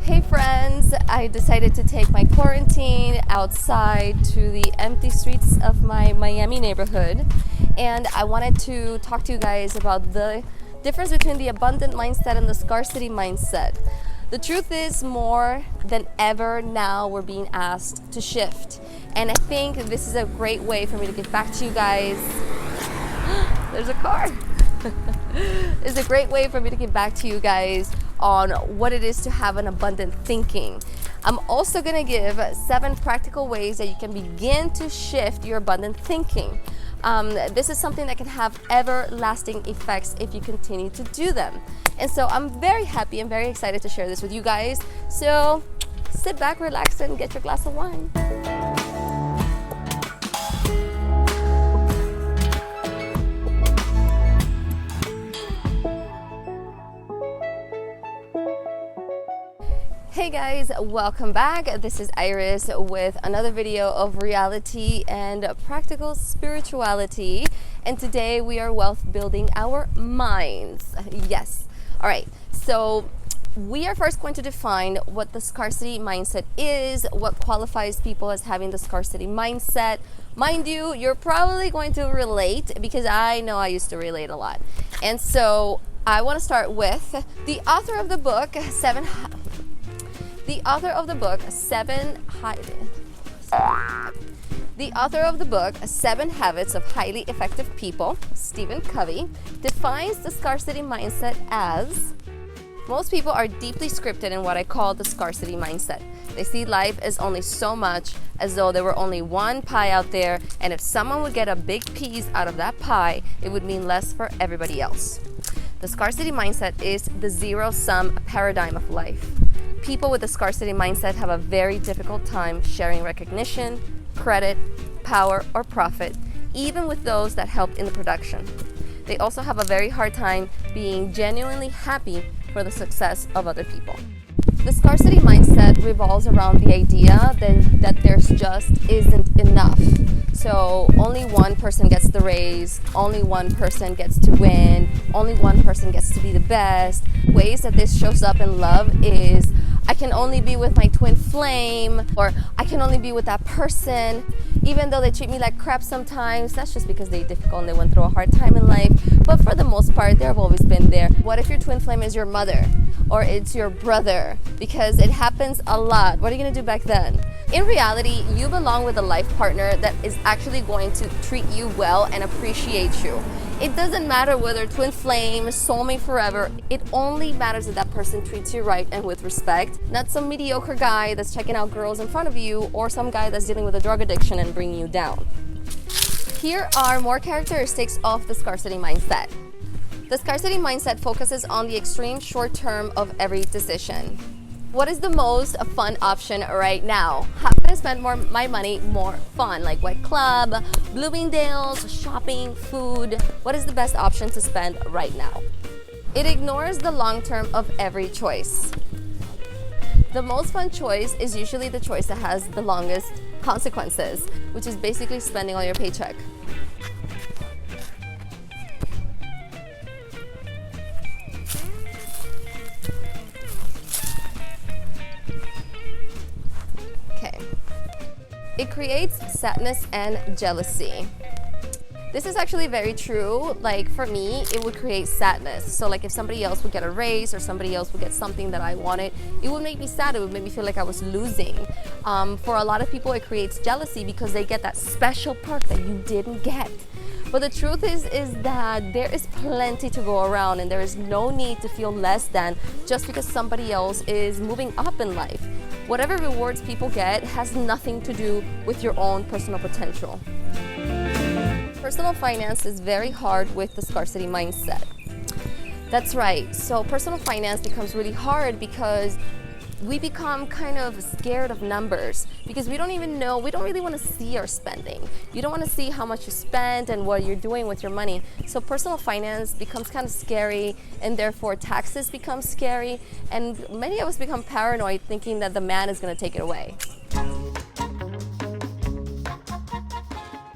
Hey friends, I decided to take my quarantine outside to the empty streets of my Miami neighborhood, and I wanted to talk to you guys about the difference between the abundant mindset and the scarcity mindset. The truth is, more than ever now we're being asked to shift, and I think this is a great way for me to get back to you guys. There's a car. It's a great way for me to get back to you guys on what it is to have an abundant thinking. I'm also going to give 7 practical ways that you can begin to shift your abundant thinking. This is something that can have everlasting effects if you continue to do them. And so I'm very happy and very excited to share this with you guys. So sit back, relax, and get your glass of wine. Hey guys, welcome back. This is Iris with another video of reality and practical spirituality. And today we are wealth building our minds. Yes. All right. So we are first going to define what the scarcity mindset is, what qualifies people as having the scarcity mindset. Mind you, you're probably going to relate because I know I used to relate a lot. And so I want to start with the author of the book, Seven Habits of Highly Effective People, Stephen Covey, defines the scarcity mindset as: most people are deeply scripted in what I call the scarcity mindset. They see life as only so much, as though there were only one pie out there, and if someone would get a big piece out of that pie, it would mean less for everybody else. The scarcity mindset is the zero-sum paradigm of life. People with a scarcity mindset have a very difficult time sharing recognition, credit, power, or profit, even with those that helped in the production. They also have a very hard time being genuinely happy for the success of other people. The scarcity mindset revolves around the idea that there's just isn't enough. So only one person gets the raise, only one person gets to win, only one person gets to be the best. Ways that this shows up in love is: I can only be with my twin flame, or I can only be with that person, even though they treat me like crap sometimes. That's just because they're difficult and they went through a hard time in life. But for the most part, they've always been there. What if your twin flame is your mother or it's your brother? Because it happens a lot. What are you going to do back then? In reality, you belong with a life partner that is actually going to treat you well and appreciate you. It doesn't matter whether twin flame, soulmate forever. It only matters that that person treats you right and with respect, not some mediocre guy that's checking out girls in front of you, or some guy that's dealing with a drug addiction and bringing you down. Here are more characteristics of the scarcity mindset. The scarcity mindset focuses on the extreme short term of every decision. What is the most fun option right now? How can I spend my money more fun? Like what club, Bloomingdale's, shopping, food? What is the best option to spend right now? It ignores the long term of every choice. The most fun choice is usually the choice that has the longest consequences, which is basically spending all your paycheck. It creates sadness and jealousy. This is actually very true. Like for me, it would create sadness. So like if somebody else would get a raise or somebody else would get something that I wanted, it would make me sad. It would make me feel like I was losing. For a lot of people, it creates jealousy because they get that special perk that you didn't get. But the truth is that there is plenty to go around, and there is no need to feel less than just because somebody else is moving up in life. Whatever rewards people get has nothing to do with your own personal potential. Personal finance is very hard with the scarcity mindset. That's right. So personal finance becomes really hard because we become kind of scared of numbers, because we don't really want to see our spending. You don't want to see how much you spend and what you're doing with your money. So personal finance becomes kind of scary, and therefore taxes become scary, and many of us become paranoid thinking that the man is going to take it away.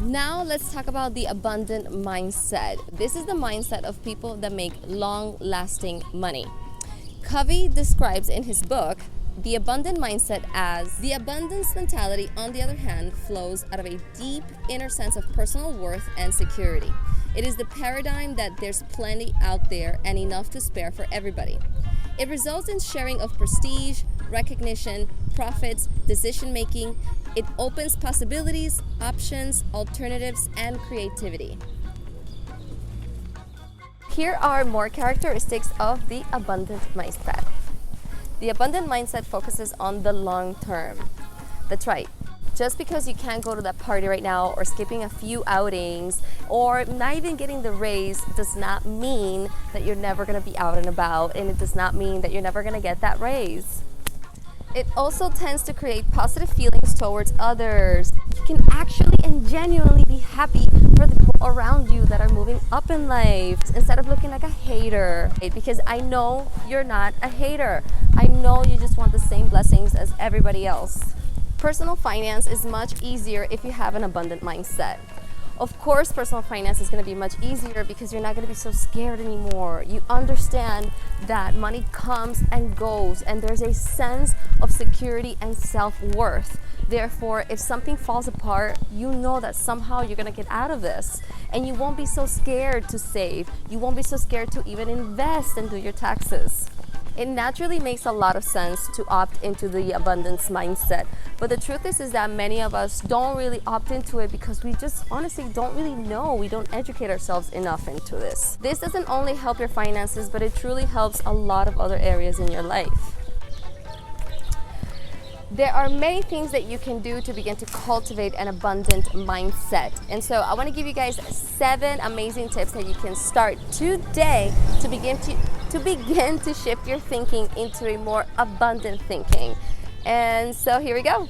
Now let's talk about the abundant mindset. This is the mindset of people that make long-lasting money. Covey describes in his book the abundant mindset as the abundance mentality, on the other hand, flows out of a deep inner sense of personal worth and security. It is the paradigm that there's plenty out there and enough to spare for everybody. It results in sharing of prestige, recognition, profits, decision making. It opens possibilities, options, alternatives, and creativity. Here are more characteristics of the abundant mindset. The abundant mindset focuses on the long term. That's right. Just because you can't go to that party right now, or skipping a few outings, or not even getting the raise, does not mean that you're never going to be out and about, and it does not mean that you're never going to get that raise. It also tends to create positive feelings towards others. You can actually and genuinely be happy for the people around you that are moving up in life, instead of looking like a hater. Because I know you're not a hater. I know you just want the same blessings as everybody else. Personal finance is much easier if you have an abundant mindset. Of course, personal finance is going to be much easier because you're not going to be so scared anymore. You understand that money comes and goes, and there's a sense of security and self-worth. Therefore, if something falls apart, you know that somehow you're going to get out of this, and you won't be so scared to save. You won't be so scared to even invest and do your taxes. It naturally makes a lot of sense to opt into the abundance mindset. But the truth is that many of us don't really opt into it because we just honestly don't really know. We don't educate ourselves enough into this. This doesn't only help your finances, but it truly helps a lot of other areas in your life. There are many things that you can do to begin to cultivate an abundant mindset. And so I want to give you guys 7 amazing tips that you can start today to begin to shift your thinking into a more abundant thinking. And so here we go.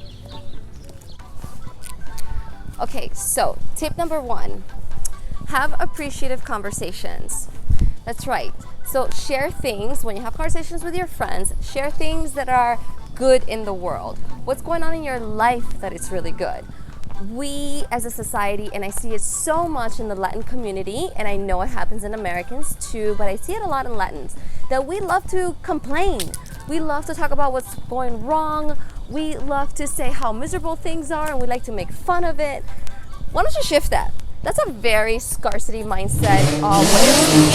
Okay, so tip number 1, have appreciative conversations. That's right. So share things, when you have conversations with your friends, share things that are good in the world. What's going on in your life that is really good? We as a society, and I see it so much in the Latin community, and I know it happens in Americans too, but I see it a lot in Latins, that we love to complain. We love to talk about what's going wrong. We love to say how miserable things are, and we like to make fun of it. Why don't you shift that? That's a very scarcity mindset way of thinking.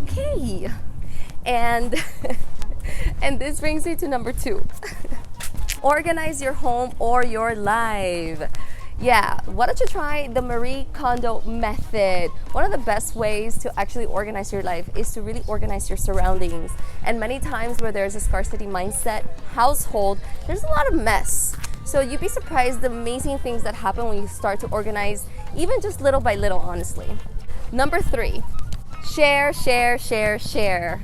Okay. And this brings me to number 2. Organize your home or your life. Yeah, why don't you try the Marie Kondo method? One of the best ways to actually organize your life is to really organize your surroundings. And many times where there's a scarcity mindset household, there's a lot of mess. So you'd be surprised the amazing things that happen when you start to organize, even just little by little, honestly. Number 3, share, share, share, share.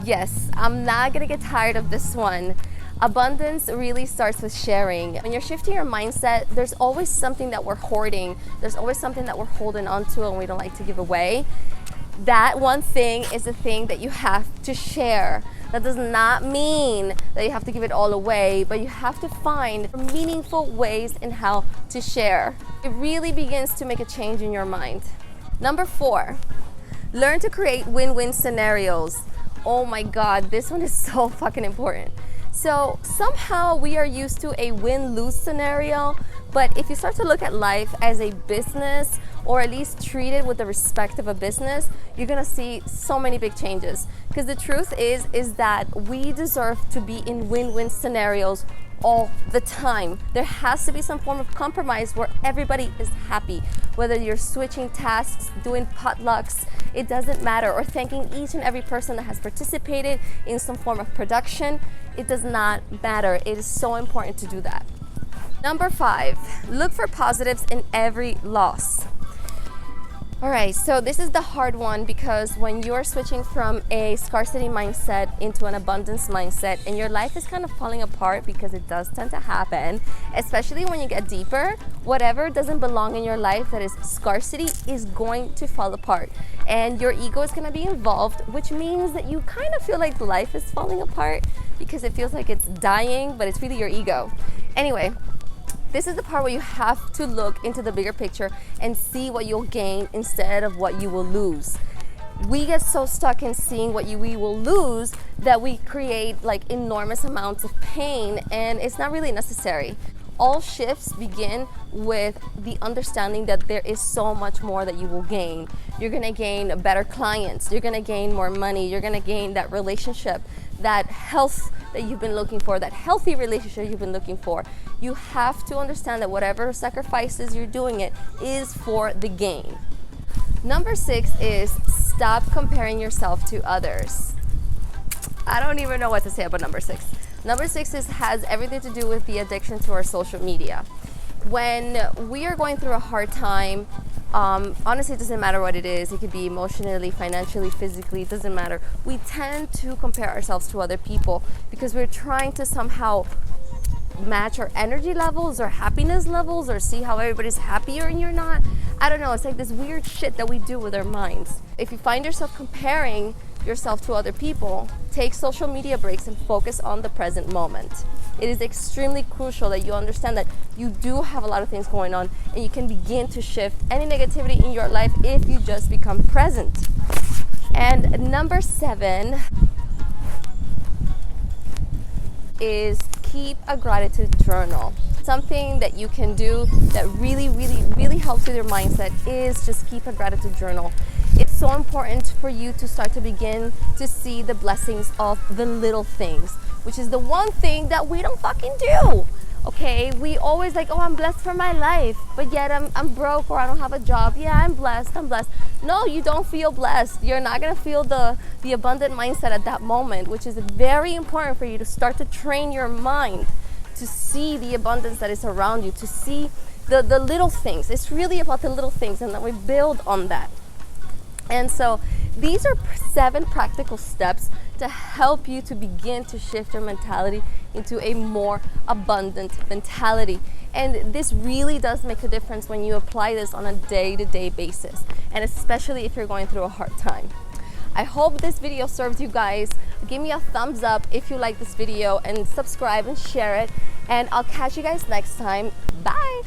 Yes, I'm not gonna get tired of this one. Abundance really starts with sharing. When you're shifting your mindset, there's always something that we're hoarding. There's always something that we're holding on to and we don't like to give away. That one thing is the thing that you have to share. That does not mean that you have to give it all away, but you have to find meaningful ways in how to share. It really begins to make a change in your mind. Number 4, learn to create win-win scenarios. Oh my God, this one is so fucking important. So somehow we are used to a win-lose scenario, but if you start to look at life as a business, or at least treat it with the respect of a business, you're gonna see so many big changes. Because the truth is that we deserve to be in win-win scenarios all the time. There has to be some form of compromise where everybody is happy. Whether you're switching tasks, doing potlucks, it doesn't matter, or thanking each and every person that has participated in some form of production. It does not matter. It is so important to do that. Number 5, look for positives in every loss. All right, so this is the hard one, because when you're switching from a scarcity mindset into an abundance mindset and your life is kind of falling apart, because it does tend to happen, especially when you get deeper, whatever doesn't belong in your life that is scarcity is going to fall apart. And your ego is going to be involved, which means that you kind of feel like life is falling apart because it feels like it's dying, but it's really your ego. Anyway, this is the part where you have to look into the bigger picture and see what you'll gain instead of what you will lose. we get so stuck in seeing what we will lose that we create like enormous amounts of pain, and it's not really necessary. All shifts begin with the understanding that there is so much more that you will gain. You're gonna gain better clients, you're gonna gain more money, you're gonna gain that relationship, that health that you've been looking for, that healthy relationship you've been looking for. You have to understand that whatever sacrifices you're doing, it is for the gain. Number 6 is stop comparing yourself to others. I don't even know what to say about number 6. Number 6 has everything to do with the addiction to our social media. When we are going through a hard time, honestly, it doesn't matter what it is. It could be emotionally, financially, physically, it doesn't matter. We tend to compare ourselves to other people because we're trying to somehow match our energy levels or happiness levels, or see how everybody's happier and you're not. I don't know, it's like this weird shit that we do with our minds. If you find yourself comparing yourself to other people, take social media breaks and focus on the present moment. It is extremely crucial that you understand that you do have a lot of things going on, and you can begin to shift any negativity in your life if you just become present. And number 7 is keep a gratitude journal. Something that you can do that really helps with your mindset is just keep a gratitude journal. It's so important for you to start to begin to see the blessings of the little things, which is the one thing that we don't fucking do. Okay, we always like, oh, I'm blessed for my life, but yet I'm broke, or I don't have a job. Yeah, I'm blessed. No, you don't feel blessed. You're not gonna feel the abundant mindset at that moment, which is very important for you to start to train your mind to see the abundance that is around you, to see the little things. It's really about the little things, and then we build on that. And so these are 7 practical steps to help you to begin to shift your mentality into a more abundant mentality. And this really does make a difference when you apply this on a day-to-day basis, and especially if you're going through a hard time. I hope this video serves you guys. Give me a thumbs up if you like this video, and subscribe and share it. And I'll catch you guys next time. Bye.